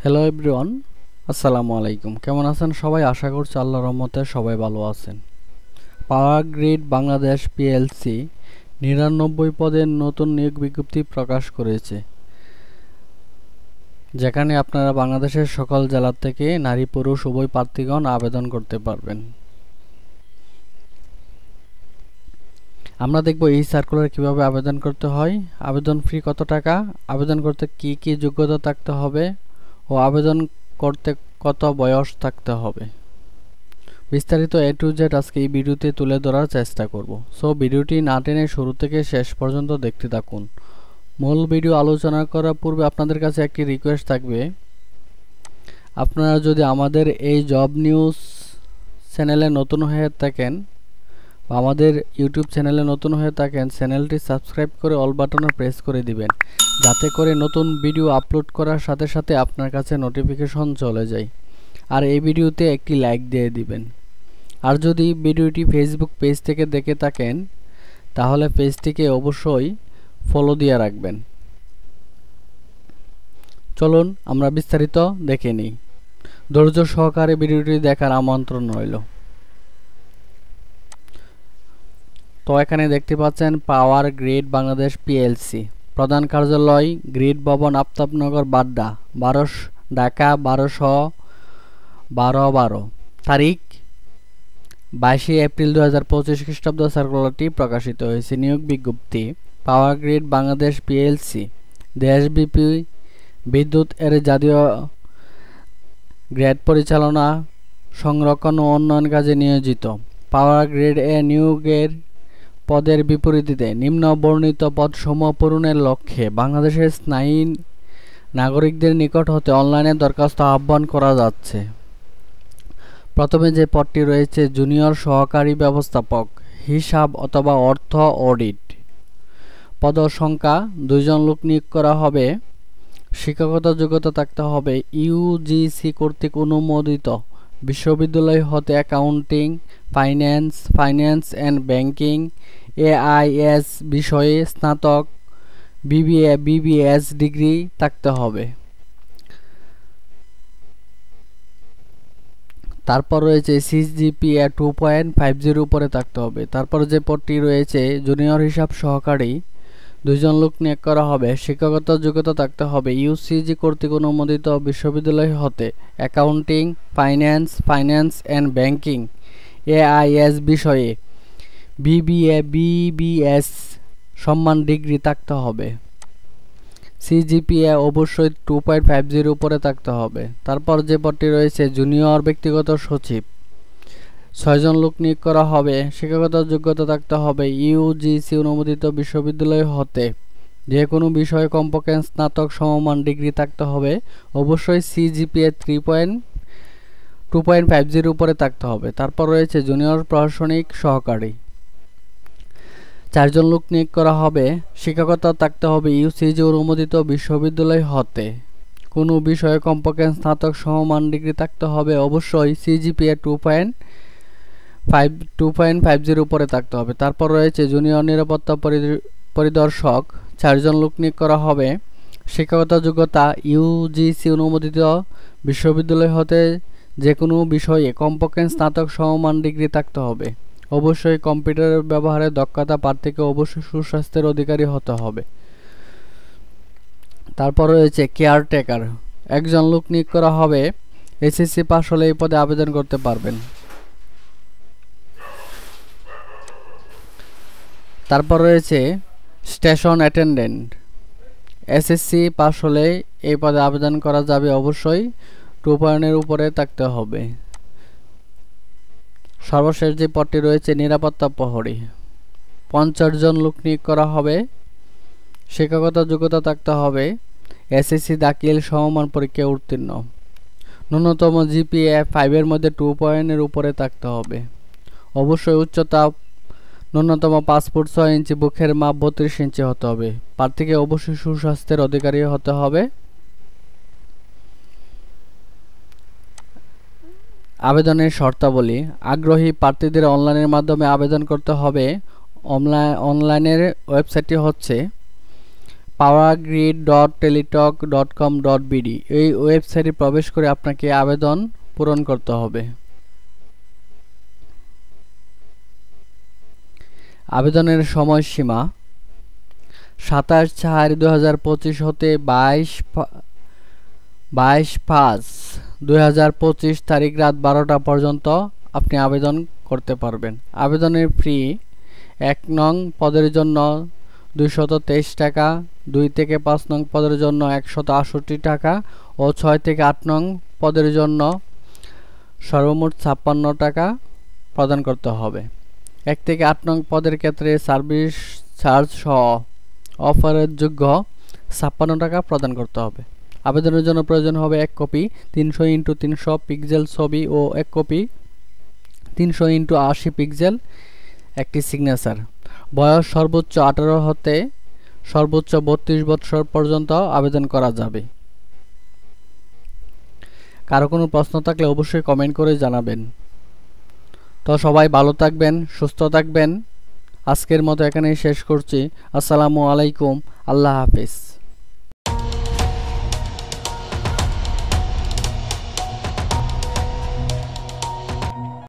Hello everyone, আসসালামু আলাইকুম। কেমন আছেন সবাই? আশা করছি আল্লাহর রহমতে সবাই ভালো আছেন। পাওয়ার গ্রিড বাংলাদেশ পিএলসি ৯৯ পদের নতুন নিয়োগ বিজ্ঞপ্তি প্রকাশ করেছে, যেখানে আপনারা বাংলাদেশের সকল জেলা থেকে নারী পুরুষ উভয় প্রার্থীগণ আবেদন করতে পারবেন। আমরা দেখব এই সার্কুলার কিভাবে আবেদন করতে হয়, আবেদন ফি কত টাকা, আবেদন করতে কি কি যোগ্যতা থাকতে হবে ও আবেদন করতে কত বয়স থাকতে হবে। বিস্তারিত এ টু জেড আজকে এই ভিডিওতে তুলে ধরার চেষ্টা করব। সো ভিডিওটি না টেনে শুরু থেকে শেষ পর্যন্ত দেখতে থাকুন। মূল ভিডিও আলোচনা করার পূর্বে আপনাদের কাছে একটি রিকোয়েস্ট থাকবে, আপনারা যদি আমাদের এই জব নিউজ চ্যানেলে নতুন হয়ে থাকেন বা আমাদের ইউটিউব চ্যানেলে নতুন হয়ে থাকেন, চ্যানেলটি সাবস্ক্রাইব করে অল বাটনে প্রেস করে দিবেন, যাতে করে নতুন ভিডিও আপলোড করার সাথে সাথে আপনার কাছে নোটিফিকেশন চলে যায়। আর এই ভিডিওতে একটি লাইক দিয়ে দিবেন। আর যদি ভিডিওটি ফেসবুক পেজ থেকে দেখে থাকেন, তাহলে পেজটিকে অবশ্যই ফলো দিয়ে রাখবেন। চলুন আমরা বিস্তারিত দেখে নিই। ধৈর্য সহকারে ভিডিওটি দেখার আমন্ত্রণ রইল। তো এখানে দেখতে পাচ্ছেন পাওয়ার গ্রিড বাংলাদেশ পিএলসি, প্রধান কার্যালয় গ্রিড ভবন, আফতাবনগর, বাড্ডা, ঢাকা ১২/১২/১২। তারিখ ২২ এপ্রিল ২০২৫ খ্রিস্টাব্দ। সার্কুলারটি প্রকাশিত হয়েছে। নিয়োগ বিজ্ঞপ্তি। পাওয়ার গ্রিড বাংলাদেশ পিএলসি দেশব্যাপী বিদ্যুৎ এর জাতীয় গ্রিড পরিচালনা, সংরক্ষণ ও উন্নয়ন কাজে নিয়োজিত। পাওয়ার গ্রিড এ নিয়োগের পদের বিপরীতে নিম্ন বর্ণিত পদসমূহ পূরণের লক্ষ্যে বাংলাদেশের স্থায়ী নাগরিকদের নিকট হতে অনলাইনে দরখাস্ত আহ্বান করা যাচ্ছে। প্রথমে যে পদটি রয়েছে জুনিয়র সহকারী ব্যবস্থাপক, হিসাব অথবা অর্থ অডিট। পদ সংখ্যা ২ জন লোক নিয়োগ করা হবে। শিক্ষাগত যোগ্যতা থাকতে হবে ইউজিসি কর্তৃক অনুমোদিত বিশ্ববিদ্যালয় হতে accounting, finance and banking, AIS বিষয়ে স্নাতক, বিবিএস ডিগ্রি থাকতে হবে। তারপর রয়েছে সিজিপিএ 2.50 উপরে থাকতে হবে। তারপর যে পদটি রয়েছে জুনিয়র হিসাব সহকারী, ২ জন লোক নিয়োগ করা হবে। শিক্ষাগত যোগ্যতা থাকতে হবে ইউজিসি কর্তৃক অনুমোদিত বিশ্ববিদ্যালয় হতে accounting, finance and banking, AIS বিষয়ে বিবিএস সম্মান ডিগ্রি থাকতে হবে। সিজিপিএ অবশ্যই 2.50 উপরে থাকতে হবে। তারপর যে পদটি রয়েছে জুনিয়র ব্যক্তিগত সচিব, ৬ জন লোক নিয়োগ করা হবে। শিক্ষাগত যোগ্যতা থাকতে হবে ইউজিসি অনুমোদিত বিশ্ববিদ্যালয় হতে যে কোনো বিষয়ে কমপক্ষে স্নাতক সমমান ডিগ্রি থাকতে হবে। অবশ্যই সিজিপিএ 2.50 উপরে থাকতে হবে। তারপর রয়েছে জুনিয়র প্রশাসনিক সহকারী, ৪ জন লোক নিয়োগ করা হবে। শিক্ষাগত থাকতে হবে ইউজিসি অনুমোদিত বিশ্ববিদ্যালয় হতে কোনো বিষয়ে কমপক্ষে স্নাতক সমমান ডিগ্রি থাকতে হবে। অবশ্যই সিজিপিএ 2.50 উপরে থাকতে হবে। তারপর রয়েছে জুনিয়র নিরাপত্তা পরিদর্শক, ৪ জন লোক নিয়োগ করা হবে। শিক্ষাগত যোগ্যতা ইউজিসি অনুমোদিত বিশ্ববিদ্যালয় হতে যে কোনো বিষয়ে কমপক্ষে স্নাতক সমমান ডিগ্রি থাকতে হবে। অবশ্যই কম্পিউটার ব্যবহারে দক্ষতা প্রার্থীকে অবশ্যই সুস্বাস্থ্যের অধিকারী হতে হবে। তারপর রয়েছে কেয়ারটেকার, ১ জন লোক নিয়োগ করা হবে। এসএসসি পাস হলে এই পদে আবেদন করতে পারবেন। তারপর রয়েছে স্টেশন অ্যাটেন্ডেন্ট, এসএসসি পাস হলে এই পদে আবেদন করা যাবে। অবশ্যই 2 উপরে থাকতে হবে। সর্বশেষ যে পদটি রয়েছে নিরাপত্তা প্রহরী, ৫০ জন লোক নিয়োগ করা হবে। শিক্ষাগত যোগ্যতা থাকতে হবে এসএসসি দাখিল সমমান পরীক্ষায় উত্তীর্ণ। ন্যূনতম জিপিএ 5 মধ্যে 2 উপরে থাকতে হবে। অবশ্যই উচ্চতা ন্যূনতম 5 ফুট 6 ইঞ্চি, বুকের মাপ 32 ইঞ্চি হতে হবে। প্রার্থীকে অবশ্যই সুস্বাস্থ্যের অধিকারী হতে হবে। আবেদনের শর্তাবলী। আগ্রহী প্রার্থীদের অনলাইনের মাধ্যমে আবেদন করতে হবে। অনলাইনের ওয়েবসাইটটি হচ্ছে powergrid.teletalk.com.bd এই ওয়েবসাইটে প্রবেশ করে আপনাকে আবেদন পূরণ করতে হবে। আবেদনের সময়সীমা 27/4/2025 হতে 22/5/2025 তারিখ রাত 12টা পর্যন্ত আপনি আবেদন করতে পারবেন। আবেদনের ফি 1 নং পদের জন্য 223 টাকা, 2 থেকে 5 নং পদের জন্য 168 টাকা ও 6 থেকে 8 নং পদের জন্য সর্বমোট 56 টাকা প্রদান করতে হবে। 1 থেকে 8 নং পদের ক্ষেত্রে সার্ভিস চার্জ সহ অফারের যোগ্য 56 টাকা প্রদান করতে হবে। আবেদনের জন্য প্রয়োজন হবে 1 কপি 300x300 পিক্সেল ছবি ও 1 কপি 300x80 পিক্সেল একটি সিগনেচার। বয়স সর্বোচ্চ 18 হতে সর্বোচ্চ 32 বছর পর্যন্ত আবেদন করা যাবে। কারো কোনো প্রশ্ন থাকলে অবশ্যই কমেন্ট করে জানাবেন। তো সবাই ভালো থাকবেন, সুস্থ থাকবেন। আজকের মতো এখানেই শেষ করছি। আসসালামু আলাইকুম, আল্লাহ হাফেজ।